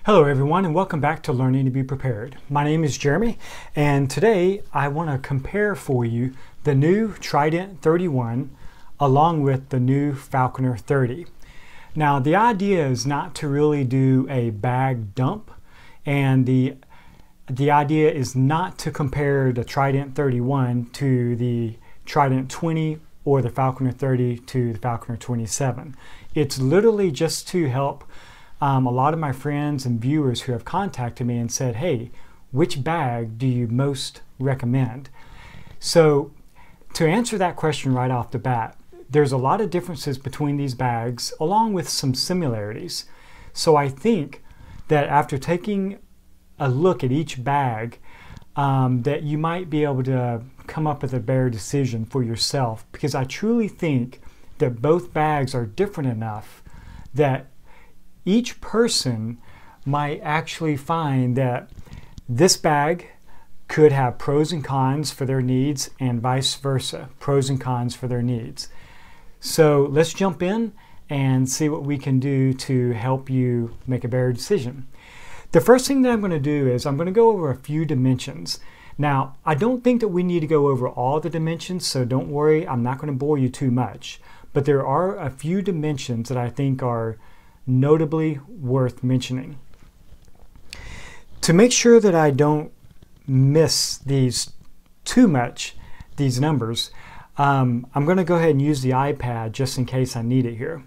Hello everyone and welcome back to Learning to Be Prepared. My name is Jeremy and today I want to compare for you the new Trident-31 along with the new Falconer-30. Now the idea is not to really do a bag dump, and the idea is not to compare the Trident-31 to the Trident-20 or the Falconer-30 to the Falconer-27. It's literally just to help a lot of my friends and viewers who have contacted me and said, hey, which bag do you most recommend? So to answer that question right off the bat, there's a lot of differences between these bags along with some similarities. So I think that after taking a look at each bag, that you might be able to come up with a better decision for yourself, because I truly think that both bags are different enough that each person might actually find that this bag could have pros and cons for their needs and vice versa, pros and cons for their needs. So let's jump in and see what we can do to help you make a better decision. The first thing that I'm going to do is I'm going to go over a few dimensions. Now, I don't think that we need to go over all the dimensions, so don't worry, I'm not going to bore you too much. But there are a few dimensions that I think are notably worth mentioning. To make sure that I don't miss these too much, these numbers, I'm going to go ahead and use the iPad just in case I need it here.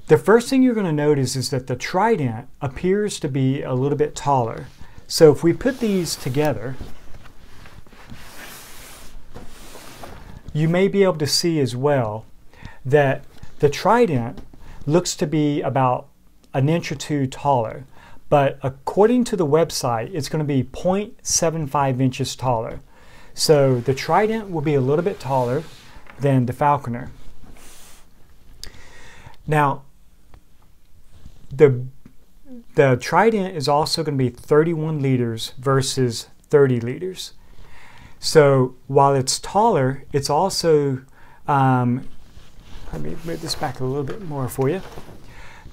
The first thing you're going to notice is that the Trident appears to be a little bit taller. So if we put these together, you may be able to see as well that the Trident looks to be about an inch or two taller, but according to the website, it's going to be 0.75 inches taller. So the Trident will be a little bit taller than the Falconer. Now, the Trident is also going to be 31 liters versus 30 liters. So while it's taller, it's also let me move this back a little bit more for you.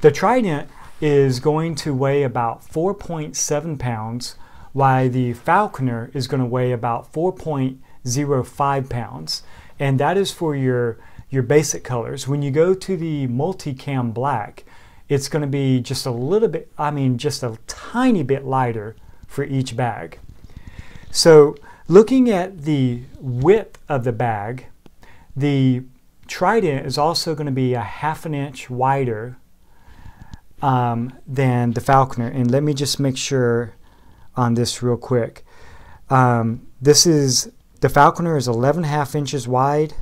The Trident is going to weigh about 4.7 pounds, while the Falconer is going to weigh about 4.05 pounds. And that is for your basic colors. When you go to the Multicam Black, it's going to be just a little bit, just a tiny bit lighter for each bag. So looking at the width of the bag, the Trident is also going to be a half an inch wider than the Falconer. And let me just make sure on this real quick. The Falconer is 11.5 inches wide.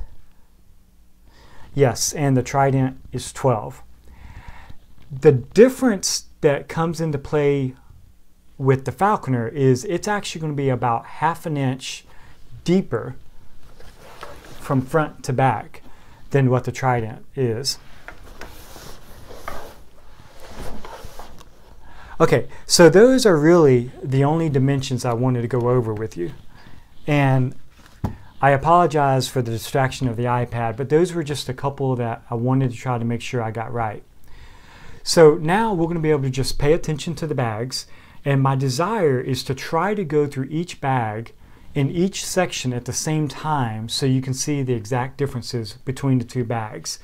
Yes, and the Trident is 12. The difference that comes into play with the Falconer is it's actually going to be about half an inch deeper from front to back than what the Trident is. Okay, so those are really the only dimensions I wanted to go over with you. And I apologize for the distraction of the iPad, but those were just a couple that I wanted to try to make sure I got right. So now we're going to be able to just pay attention to the bags, and my desire is to try to go through each bag in each section at the same time so you can see the exact differences between the two bags.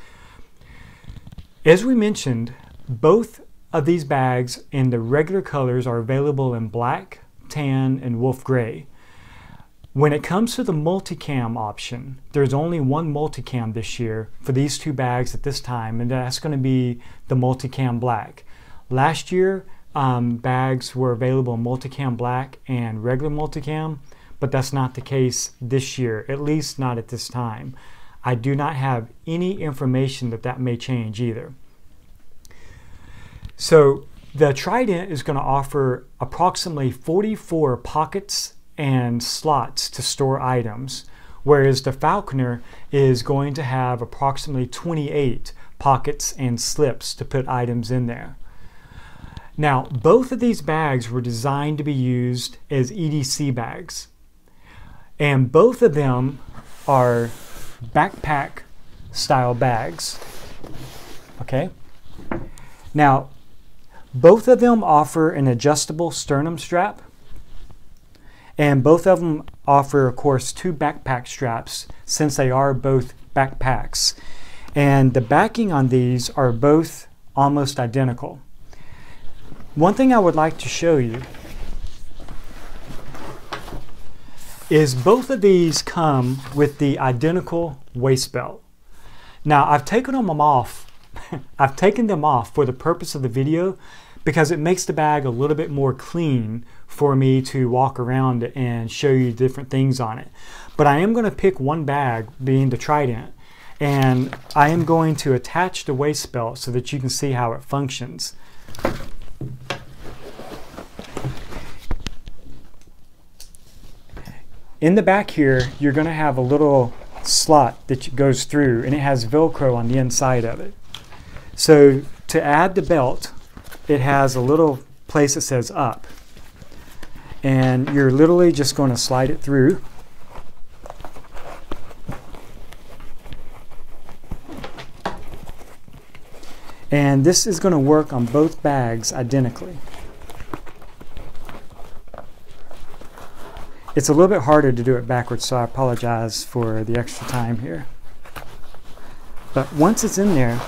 As we mentioned, both of these bags in the regular colors are available in black, tan, and wolf gray. When it comes to the multicam option, there's only one multicam this year for these two bags at this time, and that's going to be the Multicam Black. Last year, bags were available in Multicam Black and regular multicam, but that's not the case this year, at least not at this time. I do not have any information that may change either. So the Trident is going to offer approximately 44 pockets and slots to store items, whereas the Falconer is going to have approximately 28 pockets and slips to put items in there. Now, both of these bags were designed to be used as EDC bags, and both of them are backpack style bags. Okay? Now, Both of them offer an adjustable sternum strap, and both of them offer, of course, 2 backpack straps since they are both backpacks. And the backing on these are both almost identical. One thing I would like to show you is both of these come with the identical waist belt. Now I've taken them off. I've taken them off for the purpose of the video because it makes the bag a little bit more clean for me to walk around and show you different things on it. But I am going to pick one bag, being the Trident, and I am going to attach the waist belt so that you can see how it functions. In the back here, you're going to have a little slot that goes through, and it has Velcro on the inside of it. So to add the belt, it has a little place that says up, and you're literally just going to slide it through. And this is going to work on both bags identically. It's a little bit harder to do it backwards, so I apologize for the extra time here. But once it's in there,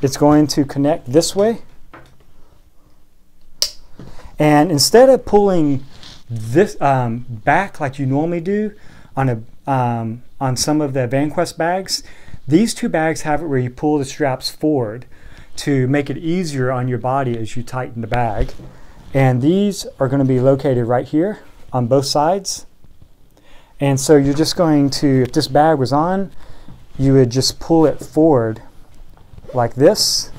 it's going to connect this way. And instead of pulling this back like you normally do on some of the Vanquest bags, these 2 bags have it where you pull the straps forward to make it easier on your body as you tighten the bag. And these are going to be located right here on both sides. And so you're just going to, if this bag was on, you would just pull it forward like this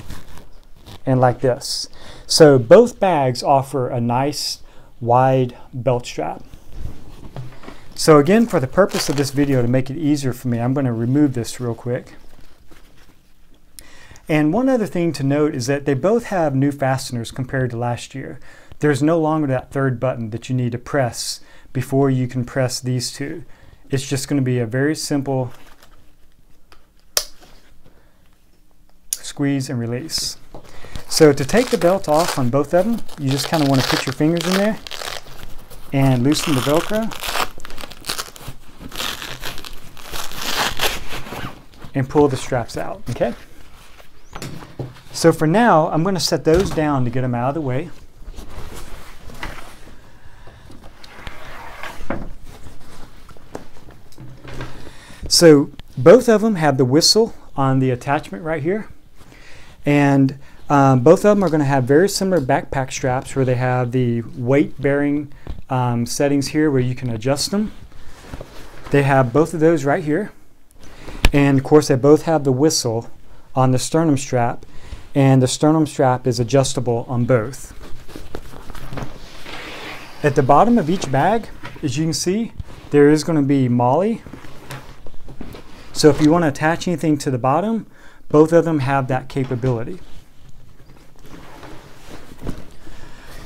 and like this. So both bags offer a nice wide belt strap. So again, for the purpose of this video, to make it easier for me, I'm going to remove this real quick. And one other thing to note is that they both have new fasteners compared to last year. There's no longer that 3rd button that you need to press before you can press these 2. It's just going to be a very simple squeeze and release. So to take the belt off on both of them, you just kind of want to put your fingers in there and loosen the Velcro and pull the straps out, okay? So for now, I'm going to set those down to get them out of the way. So both of them have the whistle on the attachment right here. And both of them are going to have very similar backpack straps where they have the weight-bearing settings here where you can adjust them. They have both of those right here. And of course, they both have the whistle on the sternum strap, and the sternum strap is adjustable on both. At the bottom of each bag, as you can see, there is going to be MOLLE. So if you want to attach anything to the bottom, both of them have that capability.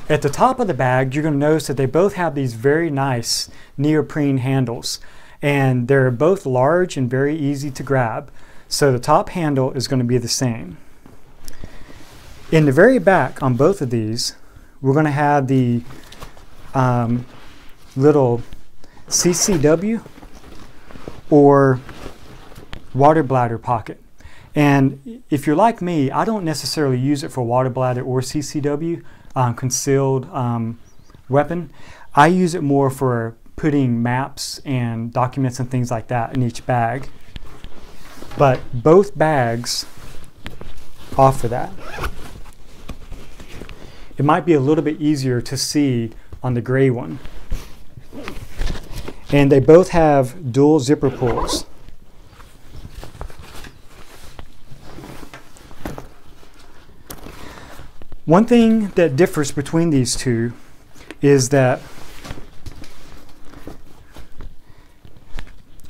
At the top of the bag, you're going to notice that they both have these very nice neoprene handles, and they're both large and very easy to grab. So the top handle is going to be the same. In the very back on both of these, we're going to have the little CCW or water bladder pocket. And if you're like me, I don't necessarily use it for water bladder or CCW, concealed weapon. I use it more for putting maps and documents and things like that in each bag. But both bags offer that. It might be a little bit easier to see on the gray one. And they both have dual zipper pulls. One thing that differs between these two is that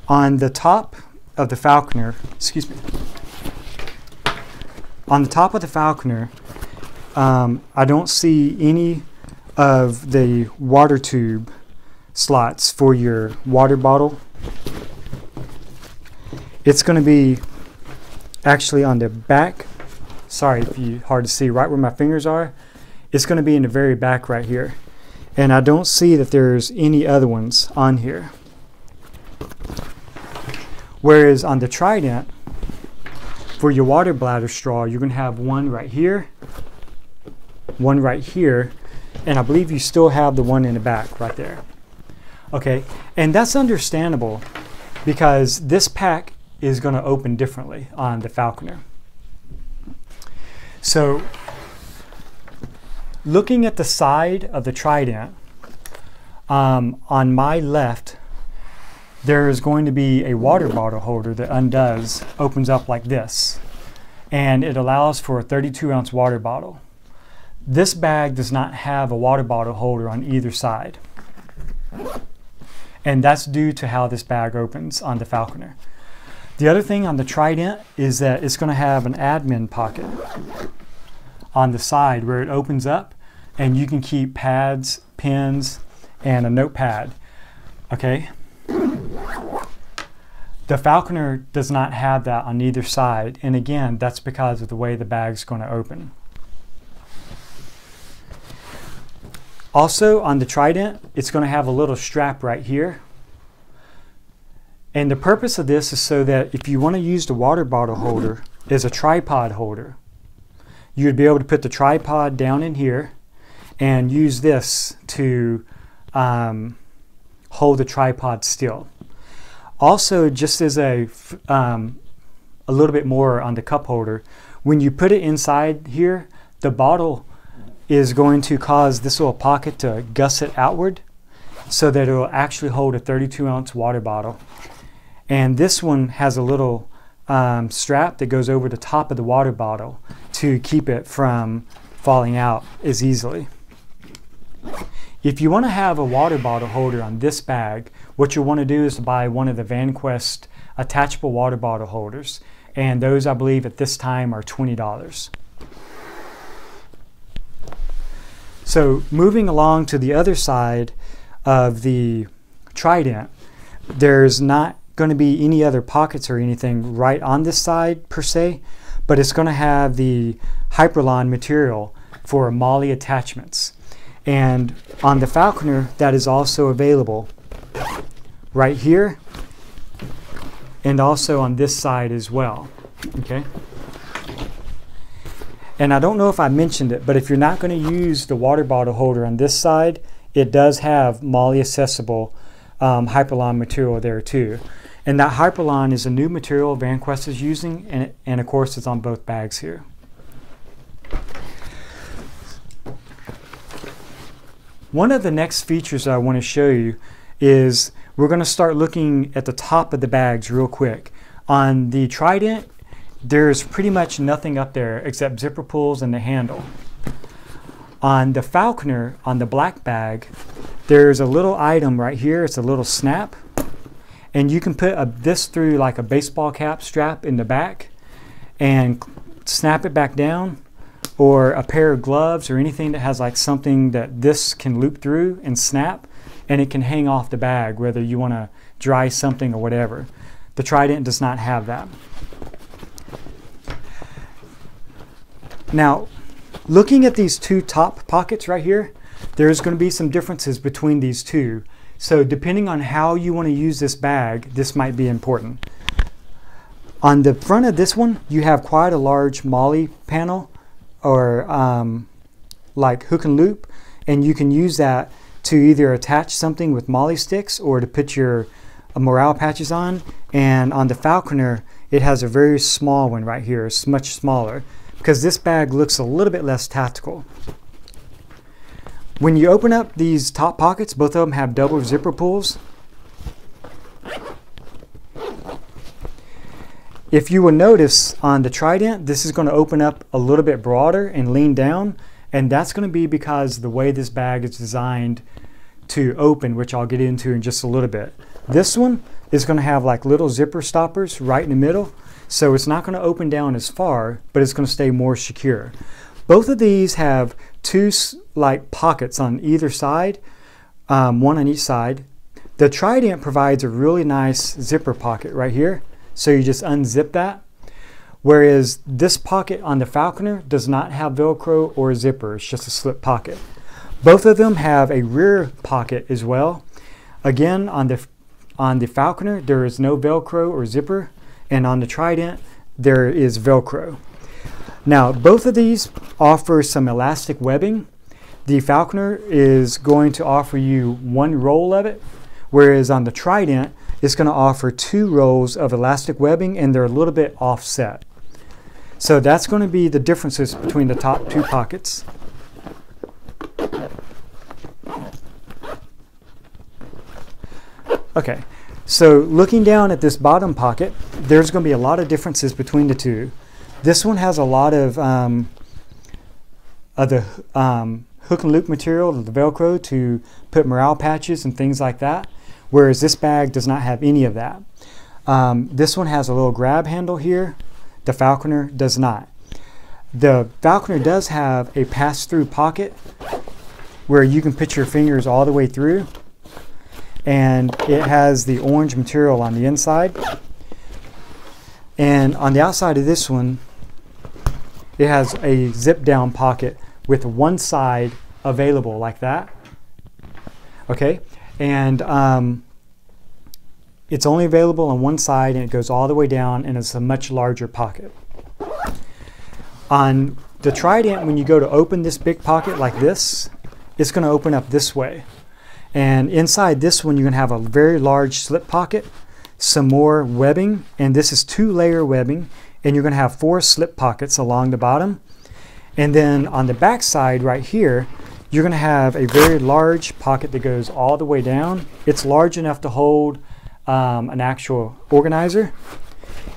on the top of the Falconer, on the top of the Falconer, I don't see any of the water tube slots for your water bottle. It's going to be actually on the back. Sorry if you hard to see, right where my fingers are. It's going to be in the very back right here. And I don't see that there's any other ones on here. Whereas on the Trident, for your water bladder straw, you're going to have one right here, and I believe you still have the one in the back right there. Okay, and that's understandable because this pack is going to open differently on the Falconer. So looking at the side of the Trident, on my left, there is going to be a water bottle holder that undoes, opens up like this, and it allows for a 32-ounce water bottle. This bag does not have a water bottle holder on either side, and that's due to how this bag opens on the Falconer. The other thing on the Trident is that it's going to have an admin pocket on the side where it opens up, and you can keep pads, pens, and a notepad. Okay. The Falconer does not have that on either side, and again, that's because of the way the bag's going to open. Also, on the Trident, it's going to have a little strap right here. And the purpose of this is so that if you want to use the water bottle holder as a tripod holder, you'd be able to put the tripod down in here and use this to hold the tripod still. Also, just as a little bit more on the cup holder, when you put it inside here, the bottle is going to cause this little pocket to gusset outward so that it will actually hold a 32-ounce water bottle. And this one has a little strap that goes over the top of the water bottle to keep it from falling out as easily. If you want to have a water bottle holder on this bag, what you'll want to do is buy one of the Vanquest attachable water bottle holders, and those I believe at this time are $20. So moving along to the other side of the Trident, there's not going to be any other pockets or anything right on this side per se, but it's going to have the Hyperlon material for MOLLE attachments. And on the Falconer, that is also available right here and also on this side as well. Okay. And I don't know if I mentioned it, but if you're not going to use the water bottle holder on this side, it does have MOLLE accessible Hyperlon material there too. And that Hyperlon is a new material Vanquest is using, and of course it's on both bags here. One of the next features that I want to show you is we're going to start looking at the top of the bags real quick. On the Trident, there's pretty much nothing up there except zipper pulls and the handle. On the Falconer, on the black bag, there's a little item right here. It's a little snap, and you can put this through like a baseball cap strap in the back and snap it back down, or a pair of gloves or anything that has like something that this can loop through and snap, and it can hang off the bag whether you want to dry something or whatever. The Trident does not have that. Now, looking at these two top pockets right here, there's going to be some differences between these two. So depending on how you want to use this bag, this might be important. On the front of this one, you have quite a large MOLLE panel, or like hook and loop, and you can use that to either attach something with MOLLE sticks or to put your morale patches on. And on the Falconer, it has a very small one right here. It's much smaller because this bag looks a little bit less tactical. When you open up these top pockets, both of them have double zipper pulls. If you will notice on the Trident, this is going to open up a little bit broader and lean down, and that's going to be because the way this bag is designed to open, which I'll get into in just a little bit. This one is going to have like little zipper stoppers right in the middle, so it's not going to open down as far, but it's going to stay more secure. Both of these have two like pockets on either side, one on each side. The Trident provides a really nice zipper pocket right here. so you just unzip that. Whereas this pocket on the Falconer does not have Velcro or a zipper, it's just a slip pocket. Both of them have a rear pocket as well. Again, on the Falconer, there is no Velcro or zipper, and on the Trident, there is Velcro. Now, both of these offer some elastic webbing. The Falconer is going to offer you one roll of it, whereas on the Trident, it's going to offer 2 rolls of elastic webbing, and they're a little bit offset. So that's going to be the differences between the top 2 pockets. Okay, so looking down at this bottom pocket, there's going to be a lot of differences between the two. This one has a lot of the hook and loop material, the Velcro, to put morale patches and things like that, whereas this bag does not have any of that. This one has a little grab handle here. The Falconer does not. The Falconer does have a pass-through pocket where you can put your fingers all the way through, and it has the orange material on the inside. And on the outside of this one, it has a zip down pocket with one side available like that. Okay, and it's only available on one side, and it goes all the way down, and it's a much larger pocket. On the Trident, when you go to open this big pocket like this, it's going to open up this way. And inside this one, you're going to have a very large slip pocket, some more webbing, and this is 2-layer webbing, and you're going to have 4 slip pockets along the bottom. And then on the back side right here, you're going to have a very large pocket that goes all the way down. It's large enough to hold an actual organizer,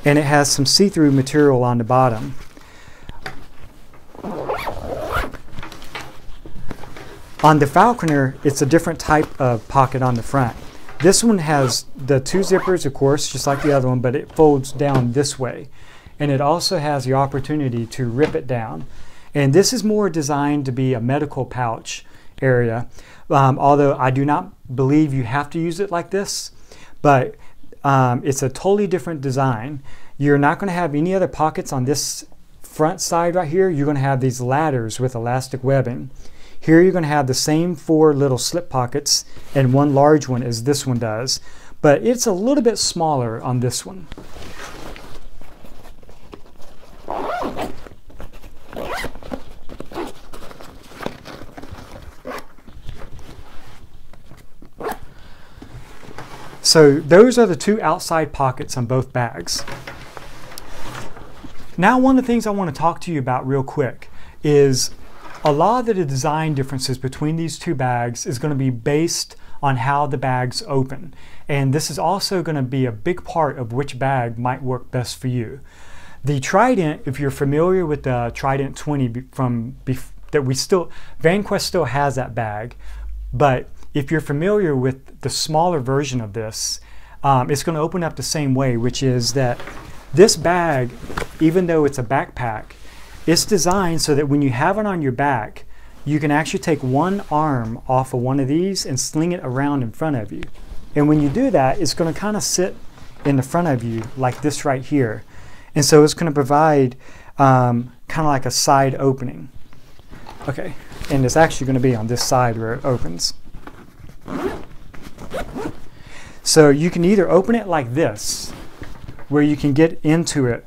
and it has some see-through material on the bottom. On the Falconer, it's a different type of pocket on the front. This one has the 2 zippers, of course, just like the other one, but it folds down this way. And it also has the opportunity to rip it down. And this is more designed to be a medical pouch area, although I do not believe you have to use it like this, but it's a totally different design. You're not going to have any other pockets on this front side right here. You're going to have these ladders with elastic webbing. Here you're going to have the same 4 little slip pockets and one large one as this one does, but it's a little bit smaller on this one. So those are the 2 outside pockets on both bags. Now, one of the things I want to talk to you about real quick is a lot of the design differences between these 2 bags is going to be based on how the bags open. And this is also going to be a big part of which bag might work best for you. The Trident, if you're familiar with the Trident-30 Vanquest still has that bag, but if you're familiar with the smaller version of this, it's going to open up the same way, which is that this bag, even though it's a backpack, it's designed so that when you have it on your back, you can actually take one arm off of one of these and sling it around in front of you. And when you do that, it's going to kind of sit in the front of you like this right here. And so it's going to provide kind of like a side opening. Okay, and it's actually going to be on this side where it opens. So you can either open it like this, where you can get into it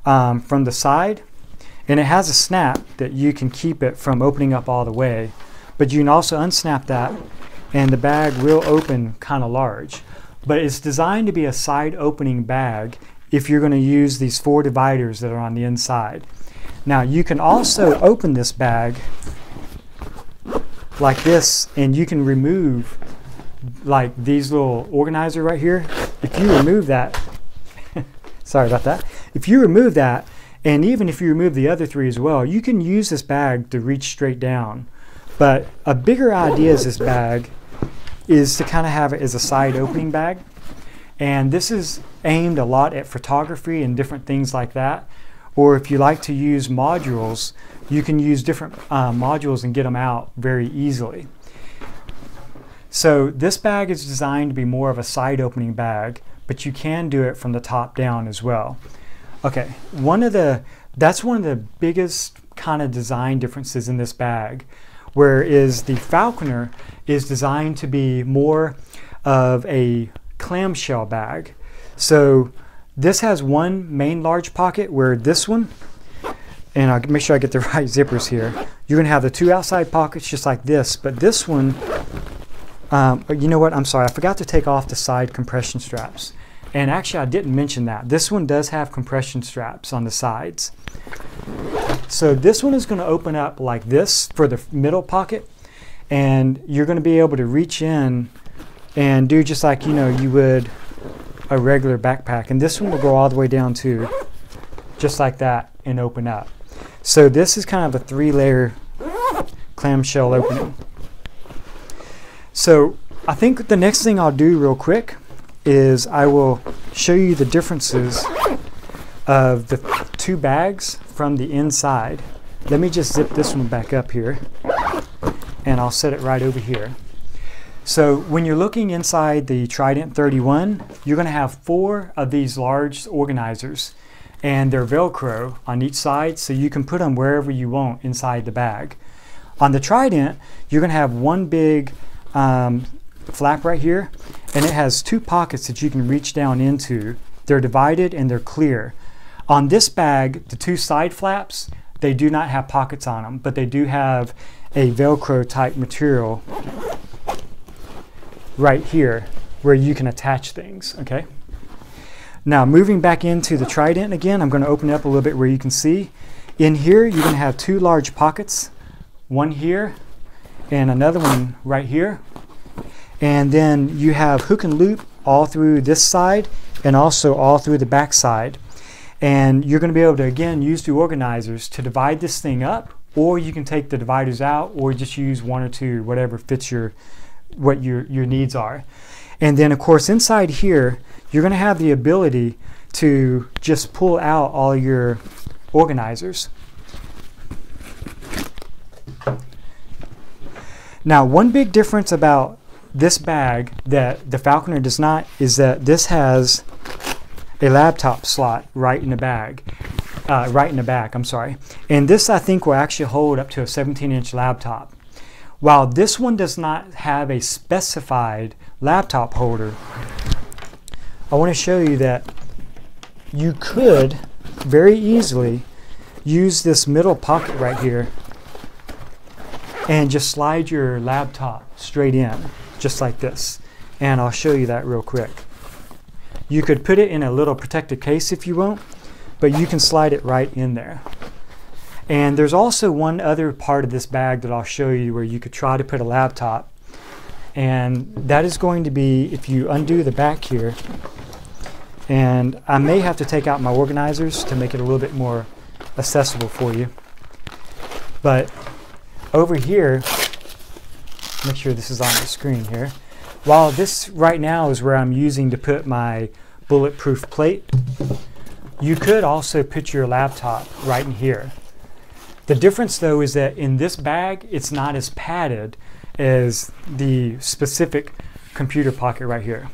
from the side, and it has a snap that you can keep it from opening up all the way, but you can also unsnap that and the bag will open kind of large. But it's designed to be a side opening bag if you're going to use these 4 dividers that are on the inside. Now you can also open this bag like this, and you can remove like these little organizer right here. If you remove that, sorry about that. If you remove that, and even if you remove the other 3 as well, you can use this bag to reach straight down. But a bigger idea is this bag is to kind of have it as a side opening bag. And this is aimed a lot at photography and different things like that. Or if you like to use modules, you can use different modules and get them out very easily. So this bag is designed to be more of a side opening bag, but you can do it from the top down as well. Okay, that's one of the biggest kind of design differences in this bag, whereas the Falconer is designed to be more of a clamshell bag. So this has one main large pocket, where this one, and I'll make sure I get the right zippers here, you're going to have the two outside pockets just like this, but this one, you know what, I'm sorry, I forgot to take off the side compression straps. And actually I didn't mention that. This one does have compression straps on the sides. So this one is going to open up like this for the middle pocket, and you're going to be able to reach in and do just like, you know, you would a regular backpack. And this one will go all the way down too, just like that, and open up. So this is kind of a 3-layer clamshell opening. So I think the next thing I'll do real quick is I will show you the differences of the two bags from the inside. Let me just zip this one back up here, and I'll set it right over here. So when you're looking inside the Trident-31, you're going to have 4 of these large organizers, and they're Velcro on each side, so you can put them wherever you want inside the bag. On the Trident, you're going to have one big flap right here, and it has 2 pockets that you can reach down into. They're divided and they're clear. On this bag, the 2 side flaps, they do not have pockets on them, but they do have a Velcro type material right here where you can attach things. Okay. Now moving back into the Trident again, I'm going to open it up a little bit where you can see. In here, you're going to have 2 large pockets, one here and another one right here. And then you have hook and loop all through this side and also all through the back side. And you're going to be able to, again, use the organizers to divide this thing up, or you can take the dividers out, or just use 1 or 2, whatever fits what your needs are. And then, of course, inside here, you're going to have the ability to just pull out all your organizers. Now, one big difference about this bag that the Falconer does not is that this has a laptop slot right in the bag, right in the back, I'm sorry. And this, I think, will actually hold up to a 17-inch laptop. While this one does not have a specified laptop holder, I want to show you that you could very easily use this middle pocket right here and just slide your laptop straight in, just like this. And I'll show you that real quick. You could put it in a little protected case if you want, but you can slide it right in there. And there's also one other part of this bag that I'll show you where you could try to put a laptop. And that is going to be, if you undo the back here, and I may have to take out my organizers to make it a little bit more accessible for you. But over here, make sure this is on the screen here. While this right now is where I'm using to put my bulletproof plate, you could also put your laptop right in here. The difference though is that in this bag, it's not as padded as the specific computer pocket right here.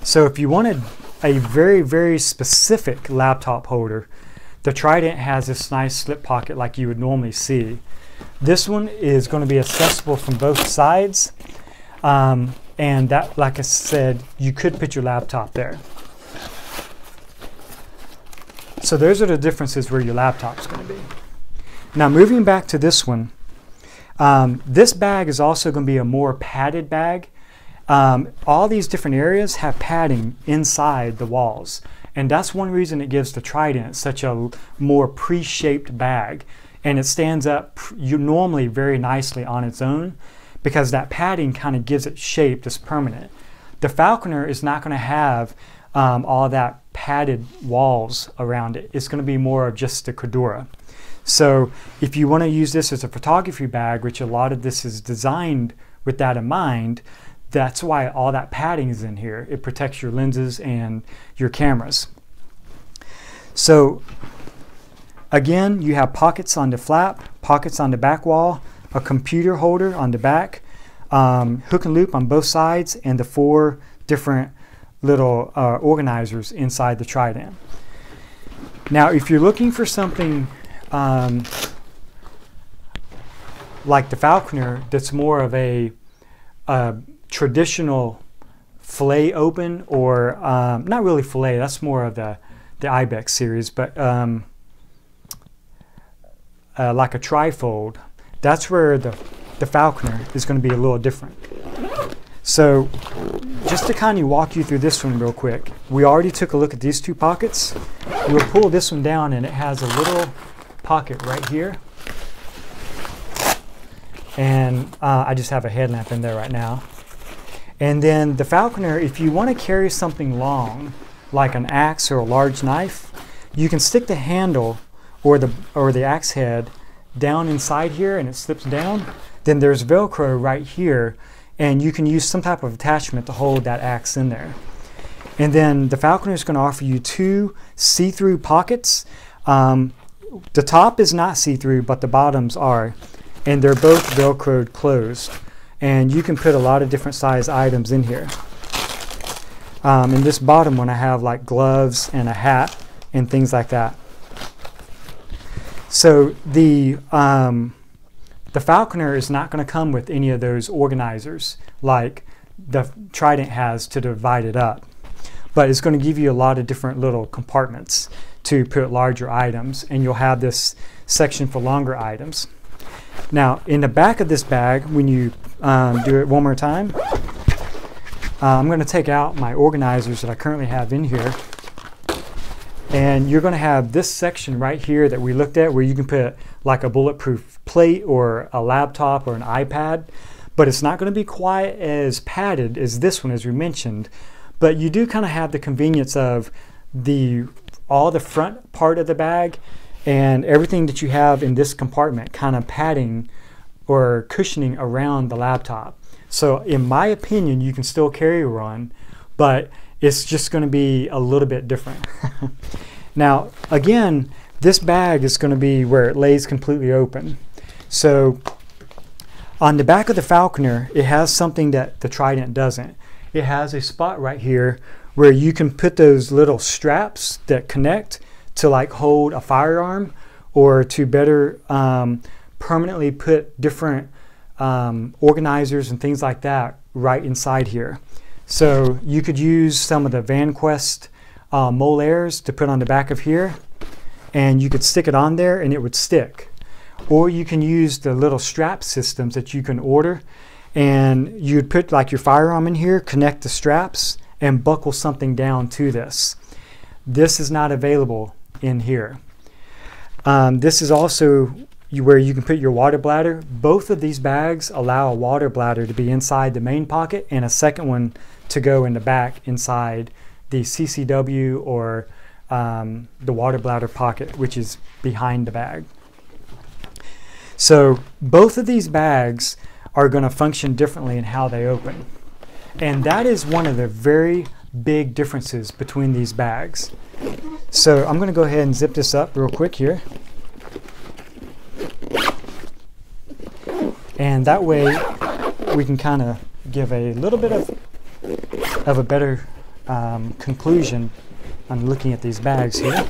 So if you wanted a very, very specific laptop holder, the Trident has this nice slip pocket like you would normally see. This one is going to be accessible from both sides, and that, like I said, you could put your laptop there. So those are the differences where your laptop's going to be. Now moving back to this one, this bag is also going to be a more padded bag. All these different areas have padding inside the walls, and that's one reason it gives the Trident such a more pre-shaped bag, and it stands up normally very nicely on its own because that padding kind of gives it shape that's permanent. The Falconer is not going to have all that padded walls around it. It's going to be more of just the Cordura. So if you want to use this as a photography bag, which a lot of this is designed with that in mind, that's why all that padding is in here. It protects your lenses and your cameras. So again, you have pockets on the flap, pockets on the back wall, a computer holder on the back, hook and loop on both sides and the 4 different little organizers inside the Trident. Now, if you're looking for something like the Falconer that's more of a traditional fillet open, or not really fillet, that's more of the Ibex series, but like a trifold, that's where the Falconer is going to be a little different. So just to kind of walk you through this one real quick, we already took a look at these 2 pockets. We'll pull this one down and it has a little pocket right here. And I just have a headlamp in there right now. And then the Falconer, if you want to carry something long, like an axe or a large knife, you can stick the handle or the axe head down inside here and it slips down. Then there's Velcro right here, and you can use some type of attachment to hold that axe in there. And then the Falconer is going to offer you 2 see-through pockets. The top is not see-through, but the bottoms are, and they're both Velcroed closed. And you can put a lot of different size items in here. In this bottom one, I have like gloves and a hat and things like that. So the Falconer is not going to come with any of those organizers like the Trident has to divide it up, but it's going to give you a lot of different little compartments to put larger items, and you'll have this section for longer items. Now, in the back of this bag, when you do it one more time, I'm going to take out my organizers that I currently have in here, and you're going to have this section right here that we looked at where you can put like a bulletproof plate or a laptop or an iPad, but it's not going to be quite as padded as this one, as we mentioned, but you do kind of have the convenience of all the front part of the bag and everything that you have in this compartment kind of padding or cushioning around the laptop. So in my opinion, you can still carry one, but it's just going to be a little bit different. Now, again, this bag is going to be where it lays completely open. So on the back of the Falconer, it has something that the Trident doesn't. It has a spot right here where you can put those little straps that connect to like hold a firearm, or to better permanently put different organizers and things like that right inside here. So you could use some of the Vanquest molars to put on the back of here, and you could stick it on there and it would stick. Or you can use the little strap systems that you can order, and you'd put like your firearm in here, connect the straps, and buckle something down to this. This is not available in here. This is also where you can put your water bladder. Both of these bags allow a water bladder to be inside the main pocket and a second one to go in the back inside the CCW or the water bladder pocket, which is behind the bag. So both of these bags are going to function differently in how they open. And that is one of the very big differences between these bags. So I'm going to go ahead and zip this up real quick here. And that way we can kind of give a little bit of a better conclusion on looking at these bags here.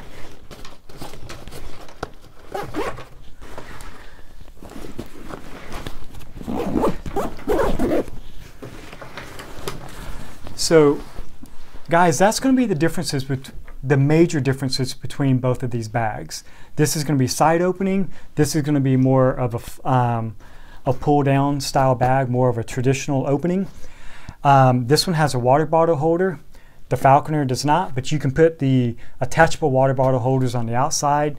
So guys, that's going to be the differences, the major differences between both of these bags. This is going to be side opening. This is going to be more of a pull down style bag, more of a traditional opening. This one has a water bottle holder. The Falconer does not, but you can put the attachable water bottle holders on the outside.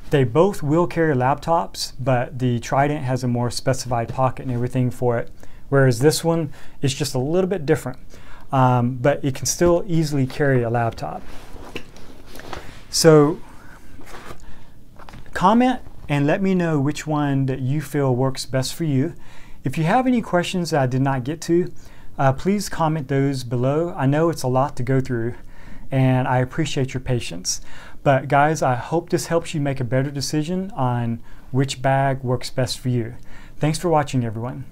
They both will carry laptops, but the Trident has a more specified pocket and everything for it, whereas this one is just a little bit different. But it can still easily carry a laptop. So comment and let me know which one that you feel works best for you. If you have any questions that I did not get to, please comment those below. I know it's a lot to go through, and I appreciate your patience. But guys, I hope this helps you make a better decision on which bag works best for you. Thanks for watching, everyone.